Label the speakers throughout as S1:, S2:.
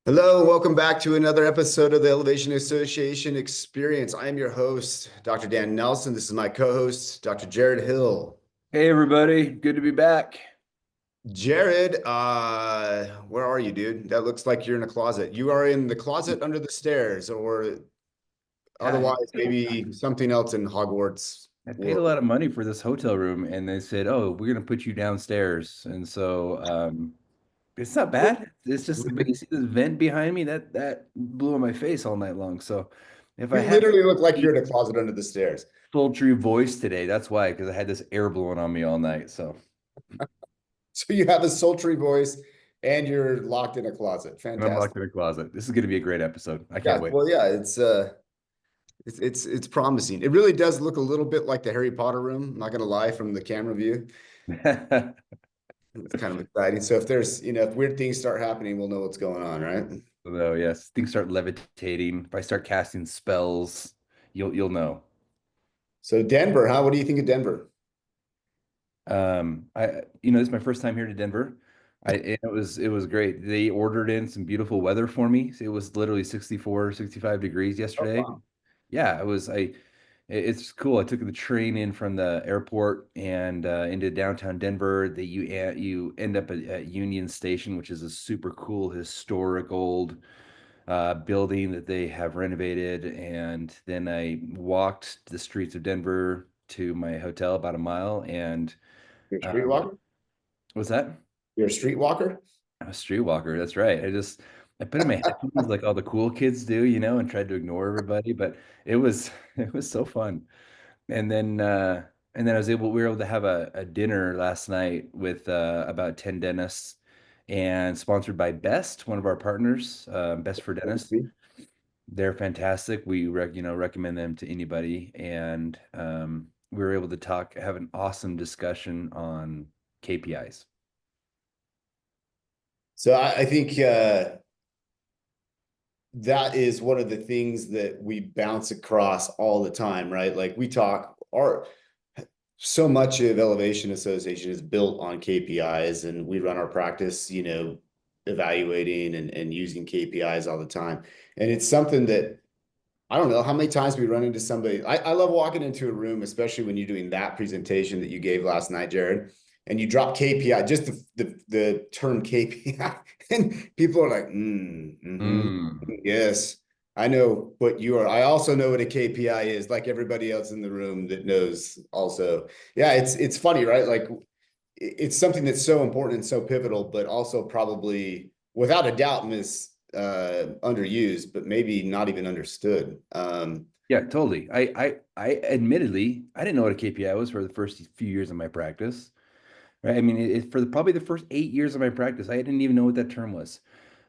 S1: Hello, welcome back to another episode of the Elevation Association Experience. I am your host, Dr. Dan Nelson. This is my co-host, Dr. Jared Hill.
S2: Hey everybody, good to be back.
S1: Jared, where are you, dude? That looks like you're in a closet. You are in the closet under the stairs, or
S2: Yeah,
S1: otherwise maybe something else in Hogwarts
S2: I paid a
S1: world.
S2: lot of money for this hotel room, and they said, "Oh, we're gonna put you downstairs." And so it's not bad. It's just, but you see this vent behind me that blew in my face all night long. So if I
S1: You
S2: had
S1: literally look like
S2: a
S1: you're in a closet under the stairs.
S2: sultry voice today, that's why, because I had this air blowing on me all night. So
S1: So you have a sultry voice and you're locked in a closet.
S2: and I'm locked
S1: Fantastic.
S2: in a closet. This is gonna be a great episode. I can't
S1: Yeah,
S2: wait.
S1: well, yeah, it's promising. It really does look a little bit like the Harry Potter room, I'm not gonna lie, from the camera view. It's kind of exciting. So if there's, if weird things start happening, we'll know what's going on, right?
S2: So yes, things start levitating. If I start casting spells, you'll know.
S1: So Denver, huh? What do you think of Denver?
S2: This is my first time here to Denver. It was great. They ordered in some beautiful weather for me. It was literally 64, 65 degrees
S1: Oh,
S2: yesterday.
S1: wow.
S2: Yeah, it's cool. I took the train in from the airport and into downtown Denver. That you end up at Union Station, which is a super cool historic old building that they have renovated. And then I walked the streets of Denver to my hotel about a mile and
S1: You're a
S2: um,
S1: streetwalker?
S2: what's that?
S1: You're a streetwalker?
S2: I'm a streetwalker. That's right. I put in my headphones like all the cool kids do, and tried to ignore everybody, but it was it was so fun. And then we were able to have a dinner last night with about 10 dentists and sponsored by Best, one of our partners, Best for Dentists. They're fantastic. Recommend them to anybody. And we were able to have an awesome discussion on KPIs.
S1: So I think that is one of the things that we bounce across all the time, right? Like we talk, our so much of Elevation Association is built on KPIs, and we run our practice, evaluating and using KPIs all the time. And it's something that I don't know how many times we run into somebody. I love walking into a room, especially when you're doing that presentation that you gave last night, Jared, and you drop KPI, just the term KPI, and people are like,
S2: Mm.
S1: yes, I know what you are. I also know what a KPI is, like everybody else in the room that knows also. Yeah, it's funny, right? Like it's something that's so important and so pivotal, but also probably without a doubt underused, but maybe not even understood.
S2: Yeah, totally. I admittedly, I didn't know what a KPI was for the first few years of my practice. Right? I mean, probably the first 8 years of my practice, I didn't even know what that term was.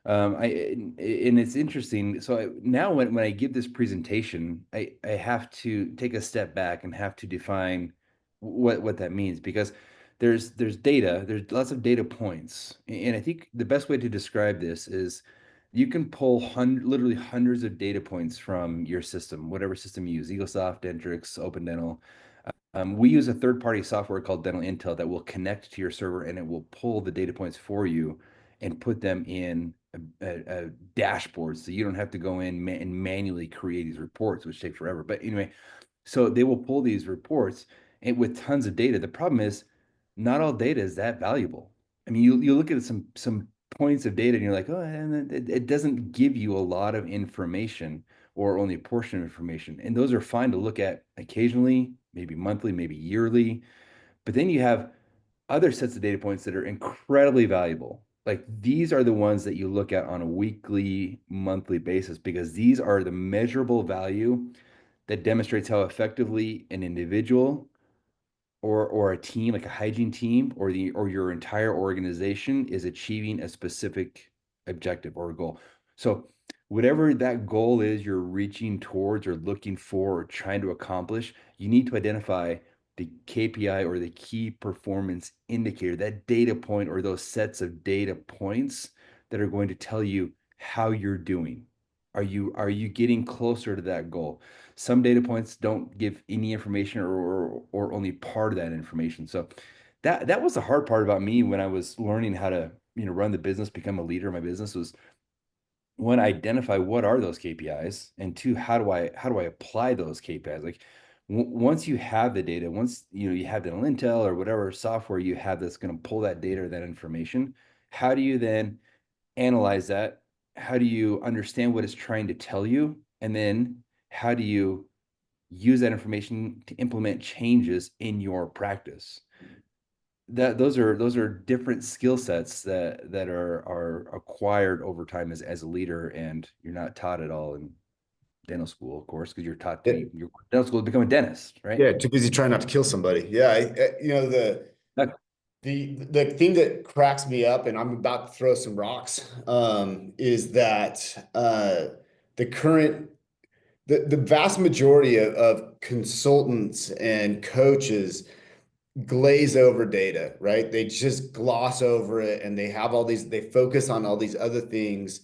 S2: And it's interesting. So now when I give this presentation, I have to take a step back and have to define what that means because there's data, there's lots of data points. And I think the best way to describe this is you can pull literally hundreds of data points from your system, whatever system you use, EagleSoft, Dentrix, Open Dental. We use a third-party software called Dental Intel that will connect to your server and it will pull the data points for you and put them in a dashboard so you don't have to go in and manually create these reports, which take forever. But anyway, so they will pull these reports and with tons of data. The problem is not all data is that valuable. I mean, you look at some points of data and you're like, oh, and it doesn't give you a lot of information or only a portion of information. And those are fine to look at occasionally, maybe monthly, maybe yearly. But then you have other sets of data points that are incredibly valuable. Like these are the ones that you look at on a weekly, monthly basis because these are the measurable value that demonstrates how effectively an individual or a team, like a hygiene team, or your entire organization is achieving a specific objective or goal. So whatever that goal is you're reaching towards or looking for or trying to accomplish, you need to identify the KPI or the key performance indicator, that data point or those sets of data points that are going to tell you how you're doing. Are you getting closer to that goal? Some data points don't give any information or only part of that information. So that was the hard part about me when I was learning how to run the business, become a leader in my business was one, identify what are those KPIs, and two, how do I apply those KPIs? Like once you have the data, once you have the Intel or whatever software you have that's going to pull that data or that information, how do you then analyze that? How do you understand what it's trying to tell you? And then how do you use that information to implement changes in your practice? That those are different skill sets that are acquired over time as a leader, and you're not taught it all in dental school, of course, because you're taught to
S1: Yeah,
S2: be your dental school to become a dentist, right?
S1: yeah, too busy trying not to kill somebody. Yeah,
S2: That-
S1: the thing that cracks me up, and I'm about to throw some rocks, is that the current the vast majority of consultants and coaches glaze over data, right? They just gloss over it and they have all these, they focus on all these other things,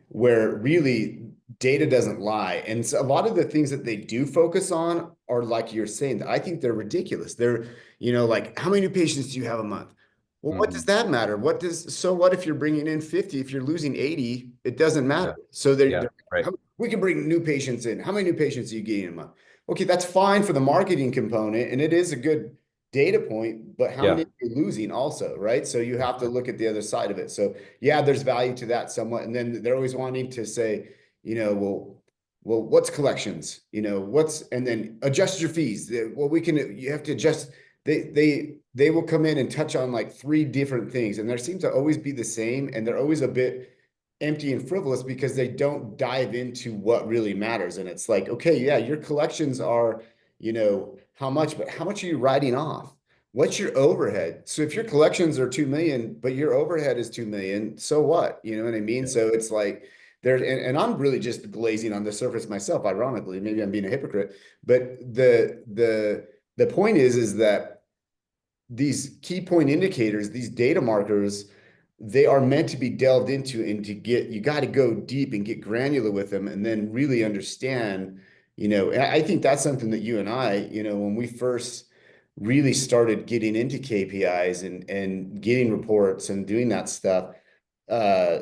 S1: where really data doesn't lie. And so a lot of the things that they do focus on are like you're saying, I think they're ridiculous. They're, like how many new patients do you have a month? Well, what does
S2: Mhm.
S1: that matter? So what if you're bringing in 50, if you're losing 80, it doesn't
S2: Yeah,
S1: matter. So
S2: yeah, right.
S1: we can bring new patients in. How many new patients are you getting a month? Okay, that's fine for the marketing component, and it is a good data point, but how many
S2: Yeah.
S1: are you losing also, right? So you have to look at the other side of it. So yeah, there's value to that somewhat. And then they're always wanting to say, what's collections? And then adjust your fees. Well, you have to adjust. They will come in and touch on like three different things, and there seems to always be the same, and they're always a bit empty and frivolous because they don't dive into what really matters. And it's like, okay, yeah, your collections are, how much, but how much are you writing off? What's your overhead? So if your collections are 2 million, but your overhead is 2 million, so what? You know what I mean?
S2: Yeah.
S1: So it's like there, and I'm really just glazing on the surface myself, ironically. Maybe I'm being a hypocrite, but the point is that these key point indicators, these data markers, they are meant to be delved into, and you got to go deep and get granular with them and then really understand, and I think that's something that you and I, when we first really started getting into KPIs and getting reports and doing that stuff, uh,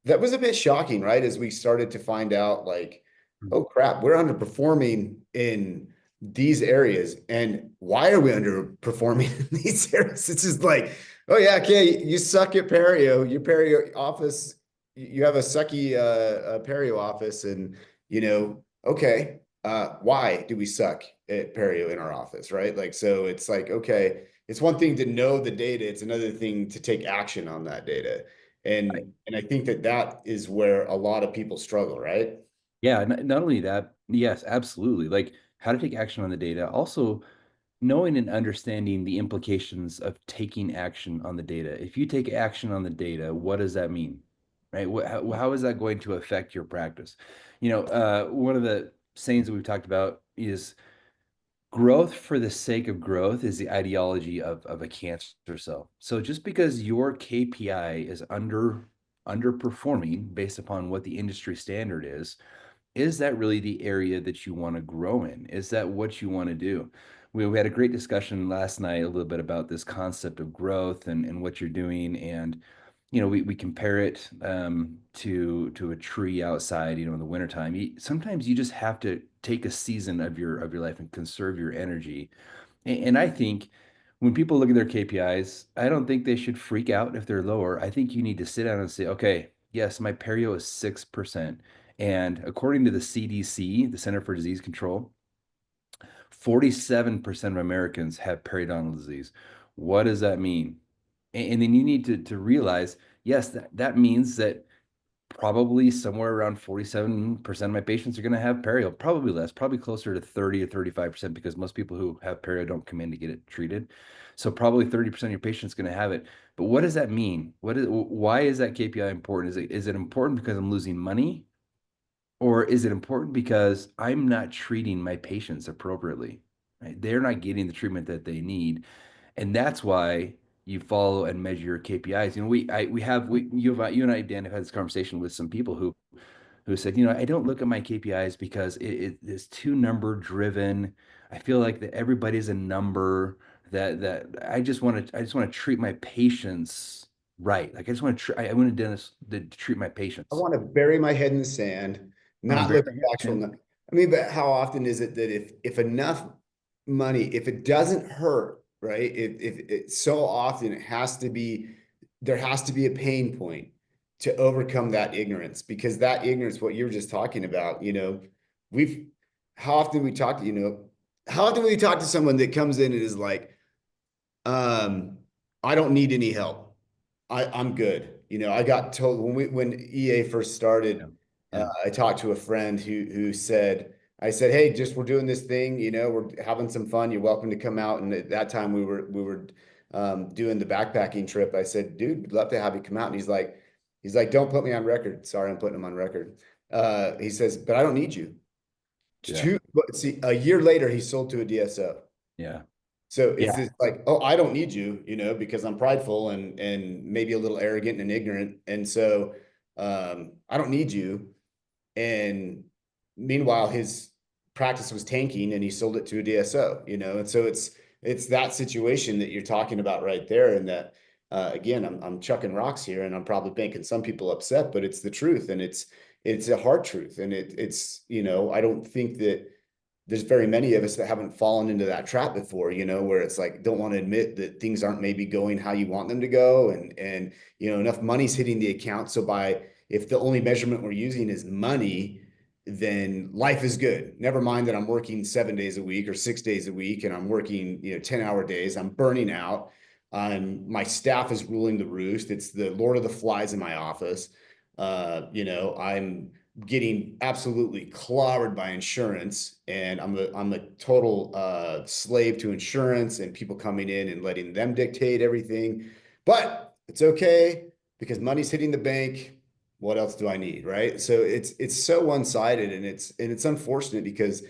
S1: that was a bit shocking, right? As we started to find out, like, oh crap, we're underperforming in these areas. And why are we underperforming in these areas? It's just like, oh yeah, okay, you suck at perio. Your perio office, you have a sucky perio office, and okay, why do we suck at perio in our office, right? Like, so it's like, okay, it's one thing to know the data, it's another thing to take action on that data. And I think that is where a lot of people struggle, right?
S2: Yeah, not only that, yes, absolutely. Like how to take action on the data. Also, knowing and understanding the implications of taking action on the data. If you take action on the data, what does that mean? Right? How is that going to affect your practice? One of the sayings that we've talked about is growth for the sake of growth is the ideology of a cancer cell. So just because your KPI is underperforming based upon what the industry standard is that really the area that you want to grow in? Is that what you want to do? We had a great discussion last night a little bit about this concept of growth and what you're doing. And, we compare it to a tree outside, in the wintertime. Sometimes you just have to take a season of your life and conserve your energy. And I think when people look at their KPIs, I don't think they should freak out if they're lower. I think you need to sit down and say, okay, yes, my perio is 6%. And according to the CDC, the Center for Disease Control, 47% of Americans have periodontal disease. What does that mean? And then you need to realize, yes, that means that probably somewhere around 47% of my patients are going to have perio, probably less, probably closer to 30 or 35% because most people who have perio don't come in to get it treated. So probably 30% of your patients going to have it. But what does that mean? Why is that KPI important? Is it important because I'm losing money? Or is it important because I'm not treating my patients appropriately? Right? They're not getting the treatment that they need. And that's why you follow and measure your KPIs. You and I, Dan, have had this conversation with some people who said, I don't look at my KPIs because it is too number driven. I feel like that everybody's a number that I just want to treat my patients right. Like I just want to, I want a dentist to treat my
S1: I
S2: patients.
S1: want to bury my head in the sand,
S2: I want to
S1: not
S2: bury
S1: look
S2: my
S1: at
S2: head.
S1: actual. I mean, but how often is it that if enough money, if it doesn't hurt, right? If it so often it has to be, there has to be a pain point to overcome that ignorance, because that ignorance, what you were just talking about, we've how often we talk to, how often we talk to someone that comes in and is like, um, I don't need any help. I'm good. I got told when EA first
S2: Yeah.
S1: started,
S2: Yeah.
S1: I talked to a friend who said, I said, hey, just we're doing this thing, we're having some fun. You're welcome to come out. And at that time we were doing the backpacking trip. I said, dude, we'd love to have you come out. And he's like, don't put me on record. Sorry, I'm putting him on record. He says, but I don't need you.
S2: Yeah.
S1: See, a year later, he sold to a DSO.
S2: Yeah.
S1: So it's
S2: Yeah.
S1: just like, oh, I don't need you, because I'm prideful and maybe a little arrogant and ignorant. And so I don't need you. And meanwhile, his practice was tanking and he sold it to a DSO. And so it's that situation that you're talking about right there. And that again, I'm chucking rocks here and I'm probably making some people upset, but it's the truth, and it's a hard truth. And it's, I don't think that there's very many of us that haven't fallen into that trap before, where it's like, don't want to admit that things aren't maybe going how you want them to go. And, enough money's hitting the account. So if the only measurement we're using is money, then life is good. Never mind that I'm working 7 days a week or 6 days a week, and I'm working, 10-hour days. I'm burning out. My staff is ruling the roost. It's the Lord of the Flies in my office. I'm getting absolutely clobbered by insurance, and I'm a total slave to insurance and people coming in and letting them dictate everything. But it's okay because money's hitting the bank. What else do I need, right? So it's so one-sided, and it's unfortunate because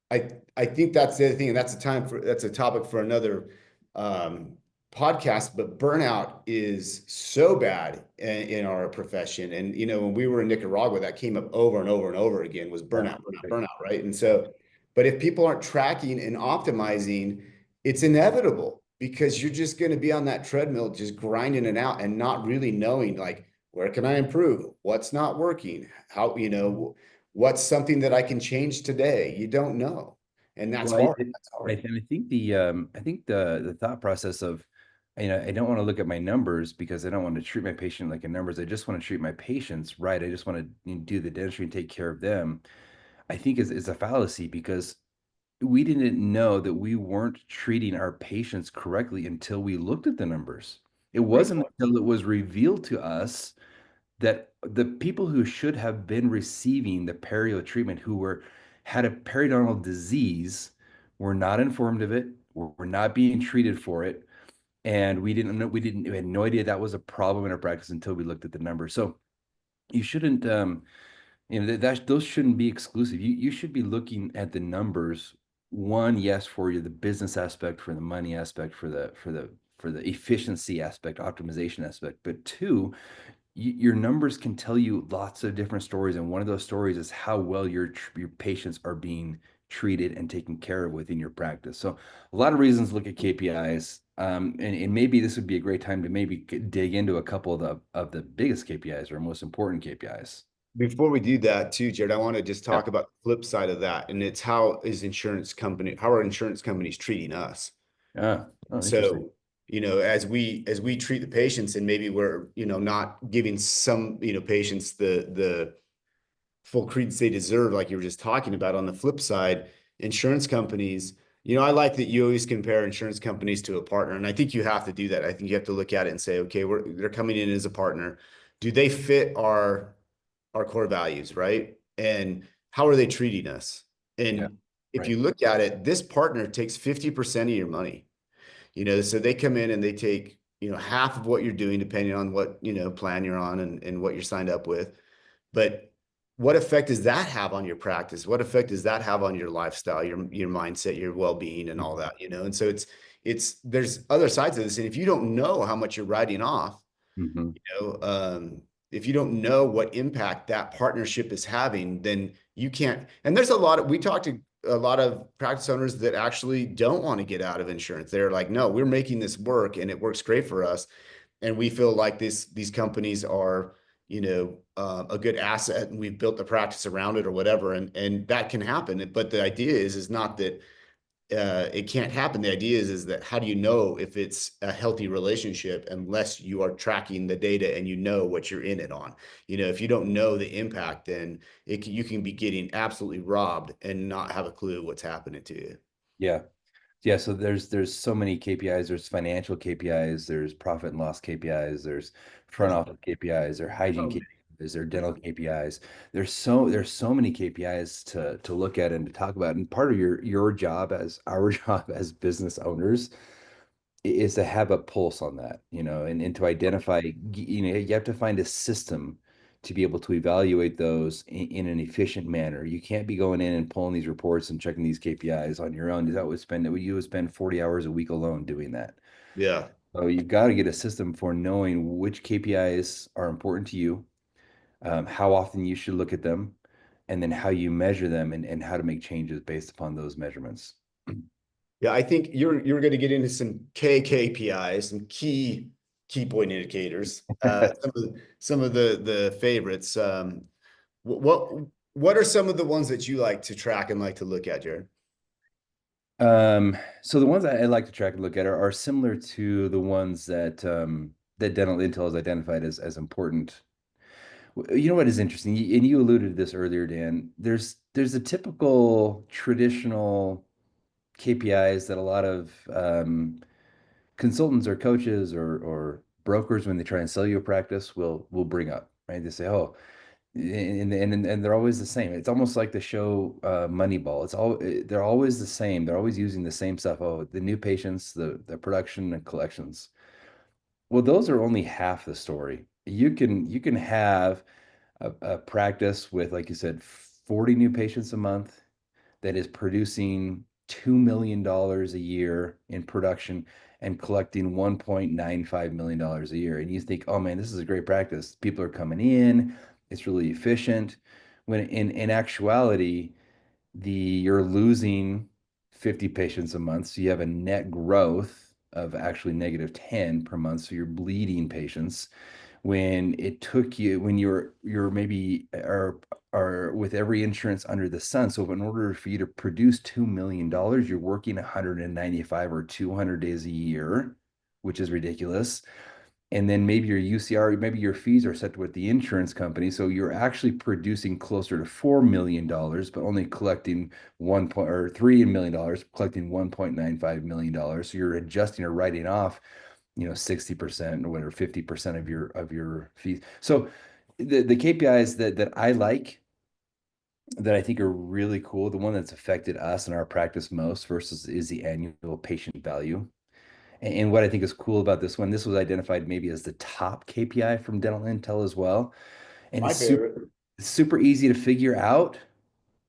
S1: I think that's the other thing, and that's a topic for another um, podcast. But burnout is so bad in our profession, and when we were in Nicaragua, that came up over and over and over again, was
S2: Yeah.
S1: burnout, burnout,
S2: Right.
S1: burnout, right? And so, but if people aren't tracking and optimizing, it's inevitable, because you're just going to be on that treadmill, just grinding it out and not really knowing, like, where can I improve? What's not working? How, what's something that I can change today? You don't know. And that's
S2: Well,
S1: hard. That's hard.
S2: and I think the thought process of, I don't want to look at my numbers because I don't want to treat my patient like a numbers. I just want to treat my patients right. I just want to do the dentistry and take care of them. I think is a fallacy because we didn't know that we weren't treating our patients correctly until we looked at the numbers. It
S1: Great
S2: wasn't
S1: point.
S2: until it was revealed to us that the people who should have been receiving the perio treatment, who were had a periodontal disease, were not informed of it, were not being treated for it, and we had no idea that was a problem in our practice until we looked at the numbers. So you shouldn't those shouldn't be exclusive. You should be looking at the numbers. One, yes, for you, the business aspect, for the money aspect, for the efficiency aspect, optimization aspect. But two, your numbers can tell you lots of different stories, and one of those stories is how well your patients are being treated and taken care of within your practice. So a lot of reasons to look at KPIs, and maybe this would be a great time to maybe dig into a couple of the biggest KPIs or most important KPIs.
S1: Before we do that too, Jared, I want to just
S2: Yeah.
S1: talk about the flip side of that. And it's how are insurance companies treating us?
S2: Yeah. Oh, interesting.
S1: So, as we treat the patients, and maybe we're, not giving some, patients the full credence they deserve, like you were just talking about. On the flip side, insurance companies, I like that you always compare insurance companies to a partner. And I think you have to do that. I think you have to look at it and say, okay, they're coming in as a partner. Do they fit our core values, right? And how are they treating us?
S2: Yeah.
S1: And if
S2: Right.
S1: you look at it, this partner takes 50% of your money. So they come in and they take, half of what you're doing, depending on what, plan you're on and what you're signed up with. But what effect does that have on your practice? What effect does that have on your lifestyle, your mindset, your well-being, and all that? And so there's other sides of this. And if you don't know how much you're writing off,
S2: Mm-hmm.
S1: you know, if you don't know what impact that partnership is having, then you can't. And we talked to a lot of practice owners that actually don't want to get out of insurance. They're like, no, we're making this work and it works great for us. and we feel like these companies are, a good asset, and we've built the practice around it or whatever, and that can happen. But the idea is not that it can't happen. The idea is that how do you know if it's a healthy relationship unless you are tracking the data and you know what you're in it on. If you don't know the impact, then you can be getting absolutely robbed and not have a clue what's happening to you.
S2: Yeah. Yeah, so there's so many KPIs. There's financial KPIs, there's profit and loss KPIs, there's front
S1: Yeah.
S2: office KPIs, there hygiene
S1: Um,
S2: KPIs, there dental KPIs. There's so many KPIs to look at and to talk about. And part of your job as our job as business owners is to have a pulse on that, and to identify, you have to find a system to be able to evaluate those in an efficient manner. You can't be going in and pulling these reports and checking these KPIs on your own. You would spend 40 hours a week alone doing that.
S1: yeah.
S2: So you've got to get a system for knowing which KPIs are important to you, how often you should look at them, and then how you measure them and how to make changes based upon those measurements.
S1: Yeah, I think you're going to get into some KPIs, some key point indicators. Some of the favorites. What what are some of the ones that you like to track and like to look at, Jared?
S2: So the ones I like to track and look at are similar to the ones that Dental Intel has identified as important. You know what is interesting, and you alluded to this earlier, Dan. There's a typical traditional KPIs that a lot of consultants or coaches or brokers, when they try and sell you a practice, will bring up, right? They say, oh, and they're always the same. It's almost like the show Moneyball. They're always the same. They're always using the same stuff. Oh, the new patients, the production and collections. Well, those are only half the story. You can have a practice with, like you said, 40 new patients a month that is producing $2 million a year in production and collecting $1.95 million a year. And you think, oh man, this is a great practice. People are coming in, it's really efficient. When in actuality, you're losing 50 patients a month. So you have a net growth of actually -10 per month. So you're bleeding patients when it took you when you're maybe are with every insurance under the sun. So in order for you to produce $2 million, you're working 195 or 200 days a year, which is ridiculous. And then maybe your UCR, maybe your fees are set with the insurance company. So you're actually producing closer to $4 million, but only collecting $3 million, collecting $1.95 million. So you're adjusting or writing off 60% or whatever, 50% of your fees. So the KPIs that I like, that I think are really cool, the one that's affected us and our practice most versus is the annual patient value. And what I think is cool about this one, this was identified maybe as the top KPI from Dental Intel as well. And
S1: My
S2: it's super
S1: favorite.
S2: super easy to figure out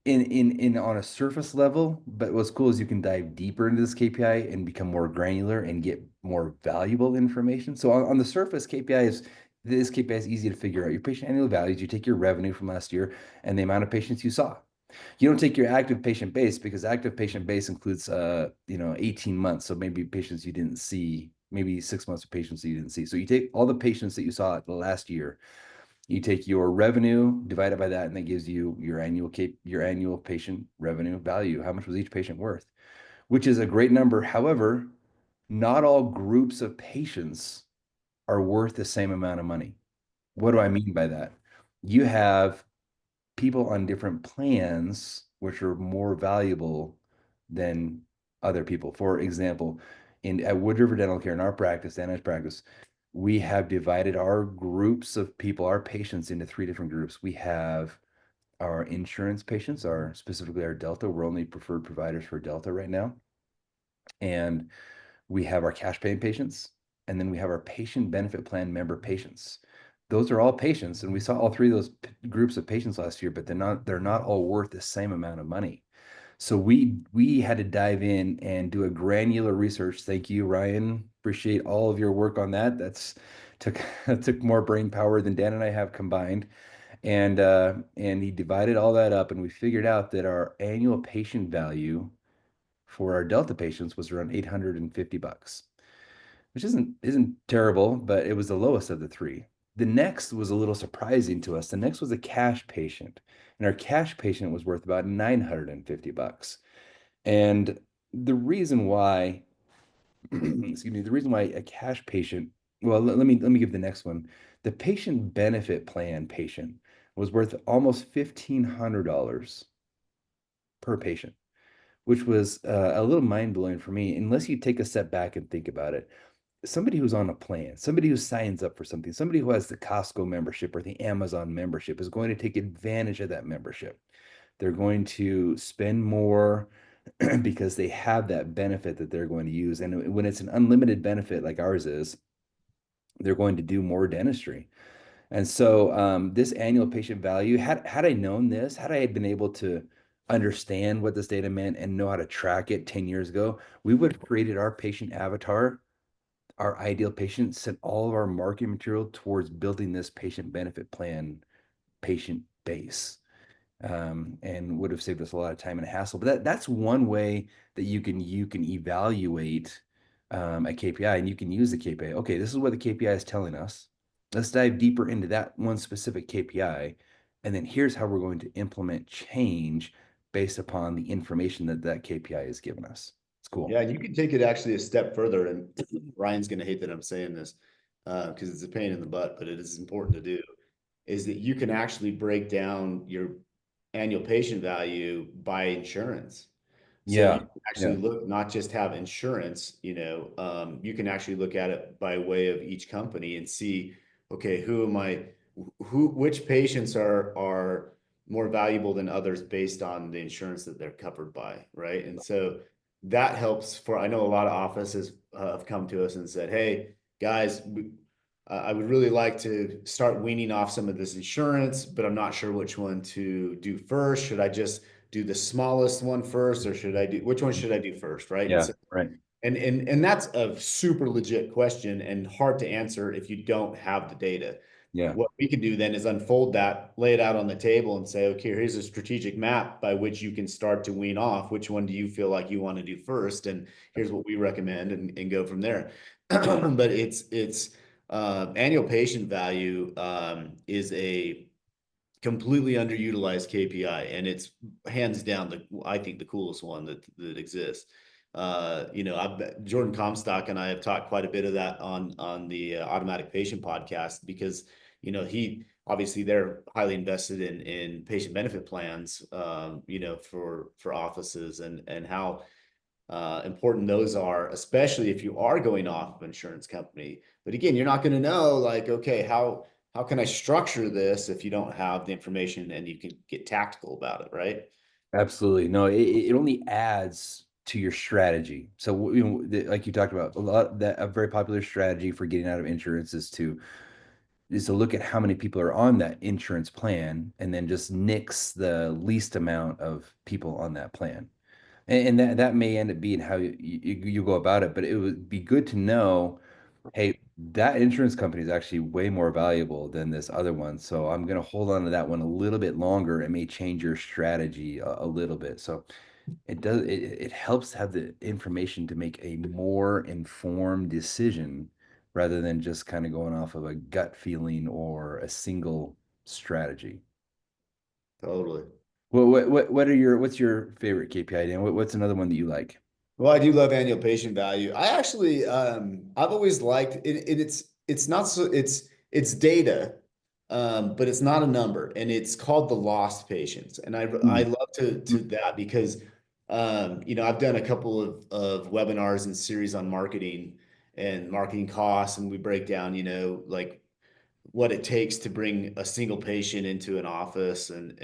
S2: in on a surface level, but what's cool is you can dive deeper into this KPI and become more granular and get more valuable information. So on the surface, this KPI is easy to figure out. Your patient annual values, you take your revenue from last year and the amount of patients you saw. You don't take your active patient base, because active patient base includes 18 months. So maybe patients you didn't see, maybe 6 months of patients that you didn't see. So you take all the patients that you saw the last year, you take your revenue, divide it by that, and that gives you your annual patient revenue value. How much was each patient worth? Which is a great number. However, not all groups of patients are worth the same amount of money. What do I mean by that? You have people on different plans which are more valuable than other people. For example, at Wood River Dental Care, in our practice, Anna's practice, we have divided our groups of people, our patients, into three different groups. We have our insurance patients, specifically our Delta. We're only preferred providers for Delta right now. And we have our cash paying patients, and then we have our patient benefit plan member patients. Those are all patients, and we saw all three of those groups of patients last year, but they're not all worth the same amount of money. So we had to dive in and do a granular research. Thank you, Ryan. Appreciate all of your work on that. Took took more brain power than Dan and I have combined. And he divided all that up, and we figured out that our annual patient value for our Delta patients was around $850. which isn't terrible, but it was the lowest of the three. The next was a little surprising to us. The next was a cash patient, and our cash patient was worth about 950 bucks. And the reason why, excuse me, the reason why a cash patient, well, let me give the next one. The patient benefit plan patient was worth almost $1,500 per patient, which was a little mind blowing for me, unless you take a step back and think about it. Somebody who's on a plan, somebody who signs up for something, somebody who has the Costco membership or the Amazon membership is going to take advantage of that membership. They're going to spend more because they have that benefit that they're going to use. And when it's an unlimited benefit like ours is, they're going to do more dentistry. And so this annual patient value, had I known this, had I been able to understand what this data meant and know how to track it 10 years ago, we would have created our patient avatar, our ideal patient, sent all of our marketing material towards building this patient benefit plan patient base, and would have saved us a lot of time and hassle. But that's one way that you can evaluate a KPI, and you can use the KPI. Okay, this is what the KPI is telling us. Let's dive deeper into that one specific KPI, and then here's how we're going to implement change based upon the information that that KPI has given us. It's cool.
S1: Yeah, and you can take it actually a step further, and Ryan's gonna hate that I'm saying this, because it's a pain in the butt, but it is important to do, is that you can actually break down your annual patient value by insurance. So you
S2: Yeah,
S1: can actually
S2: yeah,
S1: look, not just have insurance, you can actually look at it by way of each company and see, okay, which patients are more valuable than others based on the insurance that they're covered by, right? And so that helps I know a lot of offices have come to us and said, hey, guys, I would really like to start weaning off some of this insurance, but I'm not sure which one to do first. Should I just do the smallest one first, or which one should I do first, right? And
S2: yeah,
S1: so,
S2: right.
S1: and that's a super legit question and hard to answer if you don't have the data.
S2: Yeah,
S1: What we can do then is unfold that, lay it out on the table and say, okay, here's a strategic map by which you can start to wean off. Which one do you feel like you want to do first? And here's what we recommend, and go from there. But it's annual patient value is a completely underutilized KPI, and it's hands down I think the coolest one that exists. Jordan Comstock and I have talked quite a bit of that on the Automatic Patient podcast, because he obviously they're highly invested in patient benefit plans, for offices, and how important those are, especially if you are going off of insurance company. But again, you're not going to know, like, okay, how can I structure this if you don't have the information and you can get tactical about it, right?
S2: absolutely. No, it only adds to your strategy. So, like you talked about, a very popular strategy for getting out of insurance is to look at how many people are on that insurance plan and then just nix the least amount of people on that plan. And that may end up being how you go about it, but it would be good to know, hey, that insurance company is actually way more valuable than this other one. So I'm going to hold on to that one a little bit longer. It may change your strategy a little bit. So it helps to have the information to make a more informed decision rather than just kind of going off of a gut feeling or a single strategy.
S1: Totally.
S2: Well, what's your favorite KPI, Dan? What's another one that you like?
S1: Well, I do love annual patient value. I actually, I've always liked it. It's not so it's data, but it's not a number, and it's called the lost patients. And I
S2: Mm.
S1: love to that because, I've done a couple of webinars and series on marketing and marketing costs, and we break down, like what it takes to bring a single patient into an office, and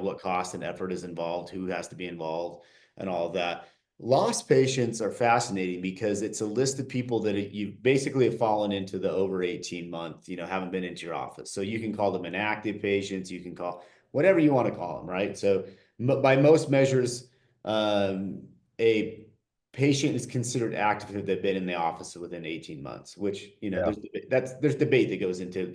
S1: what cost and effort is involved, who has to be involved, and all of that. Lost patients are fascinating because it's a list of people that you basically have fallen into the over 18 month, haven't been into your office. So you can call them inactive patients, you can call whatever you want to call them, right? So by most measures, a patient is considered active if they've been in the office within 18 months, which,
S2: Yeah.
S1: there's debate that goes into,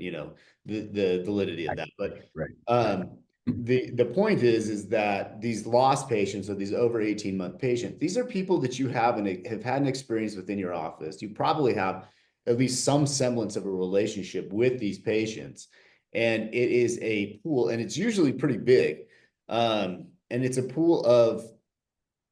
S1: the validity of that. But
S2: Right. Right.
S1: um, the point is that these lost patients or these over 18-month patients, these are people that you have had an experience within your office. You probably have at least some semblance of a relationship with these patients. And it is a pool, and it's usually pretty big. And it's a pool of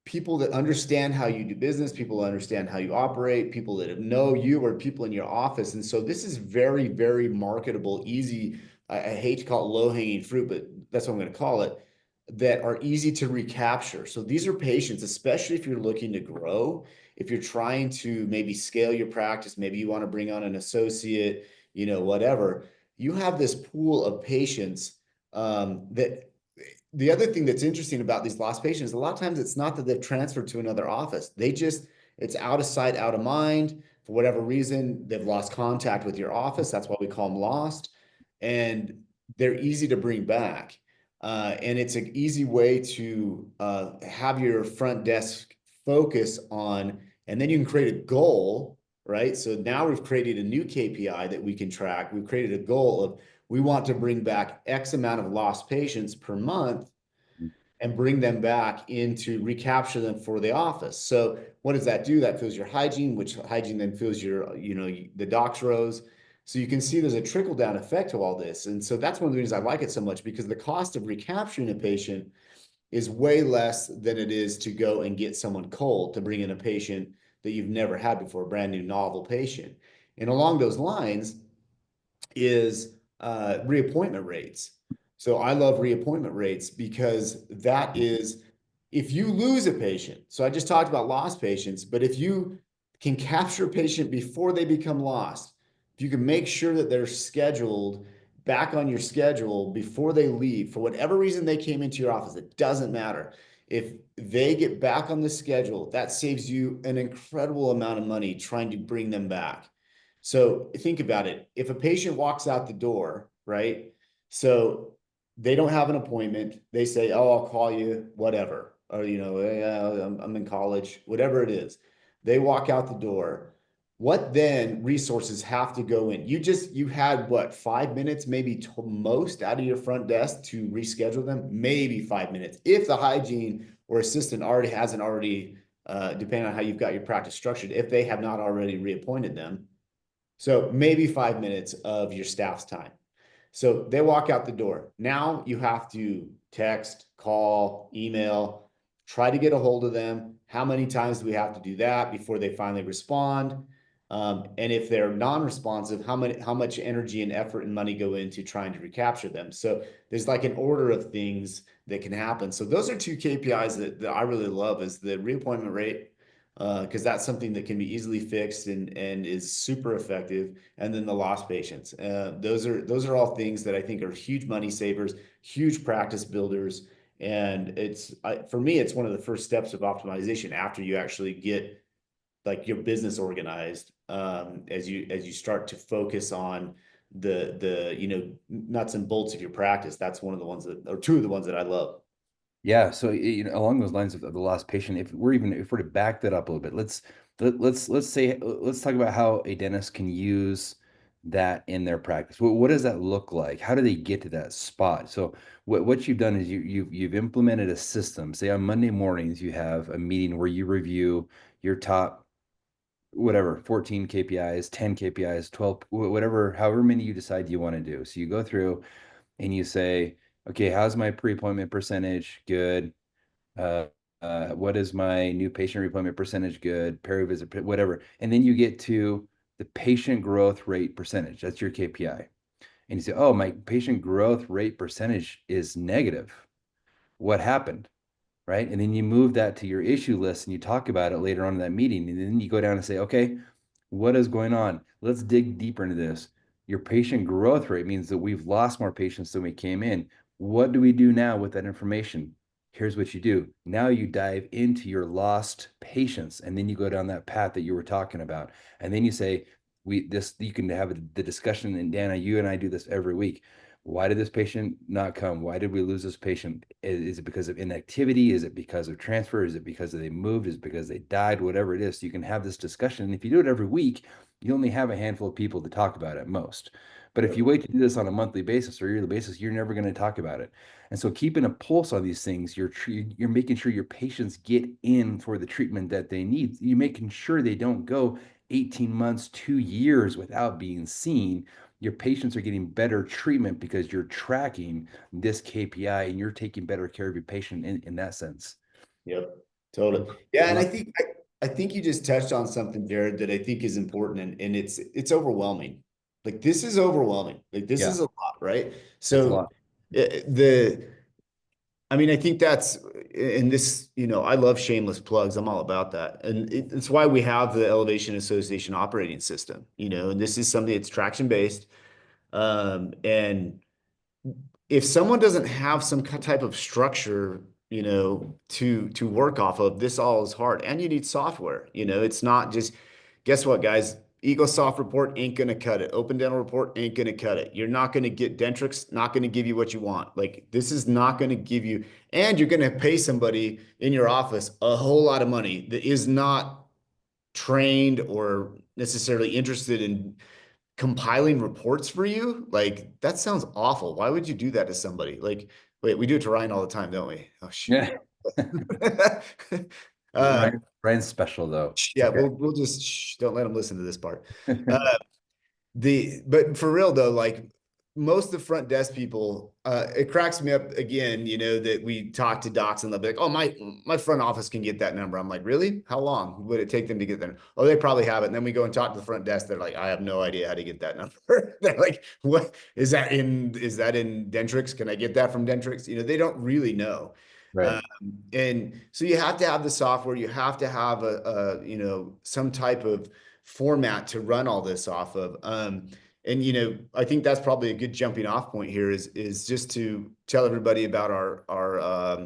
S1: people that understand how you do business, people who understand how you operate, people that know you or people in your office. And so this is very, very marketable, easy. I hate to call it low-hanging fruit, but that's what I'm going to call it, that are easy to recapture. So these are patients, especially if you're looking to grow, if you're trying to maybe scale your practice, maybe you want to bring on an associate, whatever. You have this pool of patients that the other thing that's interesting about these lost patients, a lot of times it's not that they've transferred to another office. It's out of sight, out of mind. For whatever reason, they've lost contact with your office. That's why we call them lost. And they're easy to bring back. And it's an easy way to have your front desk focus on, and then you can create a goal, right? So now we've created a new KPI that we can track. We've created a goal of we want to bring back X amount of lost patients per month and bring them back into recapture them for the office. So what does that do? That fills your hygiene, which hygiene then fills your, the docs rows. So you can see there's a trickle down effect to all this. And so that's one of the reasons I like it so much, because the cost of recapturing a patient is way less than it is to go and get someone cold to bring in a patient that you've never had before, a brand new novel patient. And along those lines, is reappointment rates. So I love reappointment rates because that is, if you lose a patient, so I just talked about lost patients, but if you can capture a patient before they become lost, if you can make sure that they're scheduled back on your schedule before they leave, for whatever reason they came into your office, it doesn't matter. If they get back on the schedule, that saves you an incredible amount of money trying to bring them back. So think about it. If a patient walks out the door, right? So they don't have an appointment. They say, "Oh, I'll call you, whatever," or "Yeah, I'm in college," whatever it is. They walk out the door. What then resources have to go in? You had what, 5 minutes, maybe most out of your front desk to reschedule them? Maybe 5 minutes. If the hygiene or assistant hasn't already, depending on how you've got your practice structured, if they have not already reappointed them, so maybe 5 minutes of your staff's time. So they walk out the door. Now you have to text, call, email, try to get a hold of them. How many times do we have to do that before they finally respond? And if they're non-responsive, how much energy and effort and money go into trying to recapture them? So there's like an order of things that can happen. So those are two KPIs that I really love, is the reappointment rate, because that's something that can be easily fixed and is super effective. And then the lost patients. Those are all things that I think are huge money savers, huge practice builders. And for me, it's one of the first steps of optimization after you actually get like your business organized, as you start to focus on the nuts and bolts of your practice. That's one of the ones that, or two of the ones that I love.
S2: Yeah, so along those lines of the lost patient, if we're to back that up a little bit, let's talk about how a dentist can use that in their practice. What does that look like? How do they get to that spot? So what you've done is you've implemented a system. Say on Monday mornings you have a meeting where you review your top whatever 14 KPIs, 10 KPIs, 12, whatever, however many you decide you want to do. So you go through and you say, okay, how's my pre-appointment percentage? Good. Uh, what is my new patient reappointment percentage? Good. Peri-visit, whatever. And then you get to the patient growth rate percentage. That's your KPI. And you say, oh, my patient growth rate percentage is negative. What happened? Right. And then you move that to your issue list and you talk about it later on in that meeting. And then you go down and say, okay, what is going on? Let's dig deeper into this. Your patient growth rate means that we've lost more patients than we came in. What do we do now with that information? Here's what you do. Now you dive into your lost patients, and then you go down that path that you were talking about. And then you say, you can have the discussion, and Dana, you and I do this every week. Why did this patient not come? Why did we lose this patient? Is it because of inactivity? Is it because of transfer? Is it because they moved? Is it because they died? Whatever it is, so you can have this discussion. And if you do it every week, you only have a handful of people to talk about it at most. But if
S1: Yep.
S2: you wait to do this on a monthly basis or yearly basis, you're never going to talk about it. And so keeping a pulse on these things, you're making sure your patients get in for the treatment that they need. You're making sure they don't go 18 months, 2 years without being seen. Your patients are getting better treatment because you're tracking this KPI and you're taking better care of your patient in that sense.
S1: Yep. Totally. Yeah, and
S2: Well,
S1: I think you just touched on something, Jared, that I think is important, and it's overwhelming. Like this is overwhelming. Like this
S2: yeah,
S1: is a lot, right?
S2: it's a
S1: So
S2: lot.
S1: the I mean, I think that's in this, I love shameless plugs. I'm all about that. And it's why we have the Elevation Association operating system, and this is something that's traction based. And if someone doesn't have some type of structure, to work off of, this all is hard. And you need software. It's not just, guess what, guys? EagleSoft report ain't gonna cut it. Open Dental report ain't gonna cut it. You're not gonna get Dentrix, not gonna give you what you want. Like this is not gonna give you, and you're gonna pay somebody in your office a whole lot of money that is not trained or necessarily interested in compiling reports for you. Like that sounds awful. Why would you do that to somebody? Like, wait, we do it to Ryan all the time, don't we? Oh shoot.
S2: Yeah.
S1: uh,
S2: Ryan's special though. It's
S1: yeah,
S2: okay.
S1: we'll just don't let him listen to this part. But for real though, like most of the front desk people, it cracks me up again, that we talk to docs and they'll be like, oh, my front office can get that number. I'm like, really? How long would it take them to get there? Oh, they probably have it. And then we go and talk to the front desk. They're like, I have no idea how to get that number. They're like, what is that in Dentrix? Can I get that from Dentrix? They don't really know.
S2: Right.
S1: Um, and so you have to have the software, you have to have some type of format to run all this off of. And I think that's probably a good jumping off point here is just to tell everybody about uh,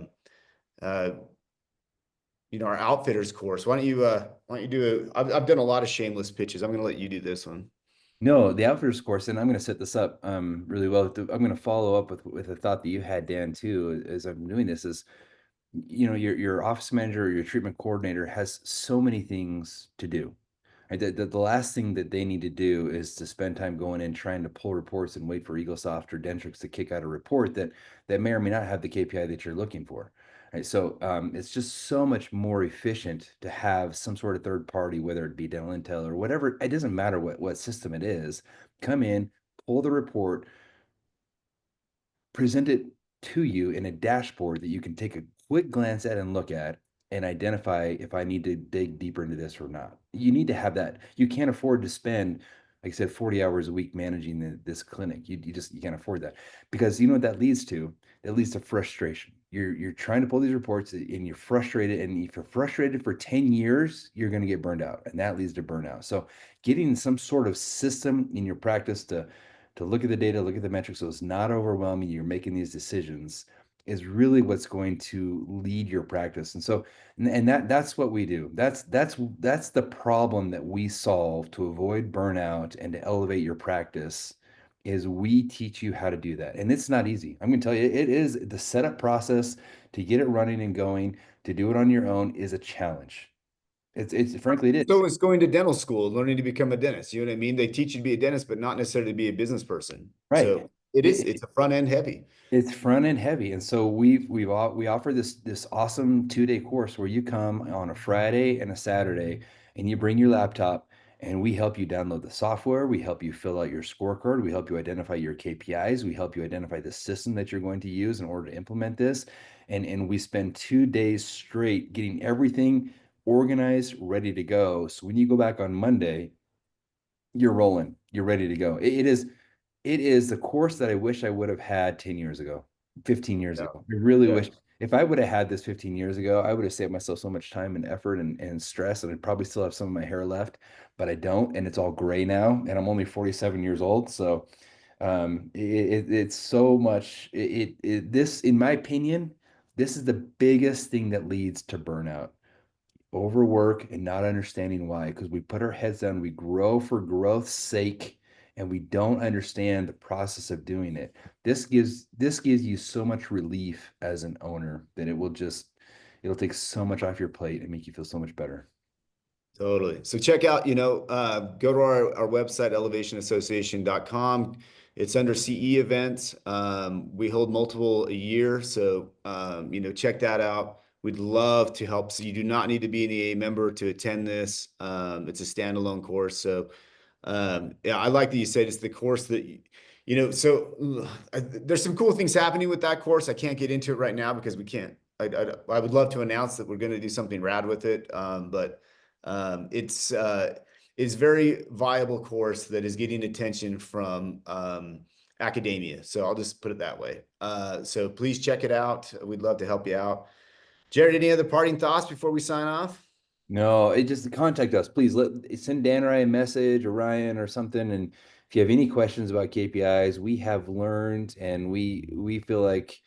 S1: our outfitters course. Why don't you do I've done a lot of shameless pitches. I'm going to let you do this one.
S2: No, the Outfitters course, and I'm going to set this up really well. I'm going to follow up with a thought that you had, Dan, too, as I'm doing this is, your office manager or your treatment coordinator has so many things to do. Right? The last thing that they need to do is to spend time going in trying to pull reports and wait for EagleSoft or Dentrix to kick out a report that may or may not have the KPI that you're looking for. Right? So it's just so much more efficient to have some sort of third party, whether it be Dental Intel or whatever. It doesn't matter what system it is. Come in, pull the report, present it to you in a dashboard that you can take a quick glance at and look at and identify if I need to dig deeper into this or not. You need to have that. You can't afford to spend, like I said, 40 hours a week managing this clinic. You can't afford that because you know what that leads to? That leads to frustration. You're trying to pull these reports and you're frustrated. And if you're frustrated for 10 years, you're going to get burned out. And that leads to burnout. So getting some sort of system in your practice to look at the data, look at the metrics, so it's not overwhelming. You're making these decisions is really what's going to lead your practice. And so, and that's what we do. That's the problem that we solve to avoid burnout and to elevate your practice is we teach you how to do that. And it's not easy. I'm going to tell you, it is the setup process to get it running and going, to do it on your own is a challenge. It's frankly, it is.
S1: So it's going to dental school, learning to become a dentist. You know what I mean? They teach you to be a dentist, but not necessarily to be a business person.
S2: Right.
S1: So it's a front end heavy.
S2: It's front end heavy, and so we offer this awesome 2 day course where you come on a Friday and a Saturday, and you bring your laptop, and we help you download the software. We help you fill out your scorecard. We help you identify your KPIs. We help you identify the system that you're going to use in order to implement this, and we spend 2 days straight getting everything organized, ready to go. So when you go back on Monday, you're rolling. You're ready to go. It is the course that I wish I would have had 10 years ago, 15 years
S1: Yeah.
S2: ago. I really
S1: Yeah.
S2: wish if I would have had this 15 years ago, I would have saved myself so much time and effort and stress, and I'd probably still have some of my hair left, but I don't, and it's all gray now, and I'm only 47 years old. So it's so much this, in my opinion, this is the biggest thing that leads to burnout, overwork and not understanding why, because we put our heads down, we grow for growth's sake, and we don't understand the process of doing it. This gives you so much relief as an owner that it'll take so much off your plate and make you feel so much better.
S1: Totally. So check out, go to our website, elevationassociation.com. It's under CE events. We hold multiple a year. So, check that out. We'd love to help. So you do not need to be an EA member to attend this. It's a standalone course. So, yeah, I like that you said it's the course that, there's some cool things happening with that course. I can't get into it right now because we can't. I would love to announce that we're going to do something rad with it. But it's very viable course that is getting attention from academia. So I'll just put it that way. So please check it out. We'd love to help you out. Jared, any other parting thoughts before we sign off?
S2: No, it just contact us, please. Send Dan or I a message, or Ryan or something. And if you have any questions about KPIs, we have learned, and we feel like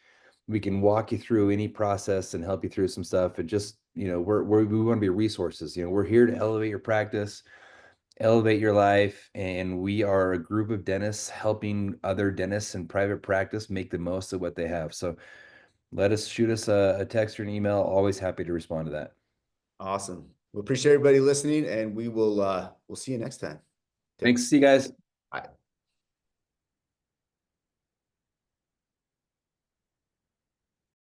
S2: we can walk you through any process and help you through some stuff. And just, we want to be resources. We're here to elevate your practice, elevate your life, and we are a group of dentists helping other dentists in private practice make the most of what they have. So shoot us a text or an email. Always happy to respond to that.
S1: Awesome. We appreciate everybody listening, and we'll see you next time.
S2: Thanks. See you guys.
S1: Bye.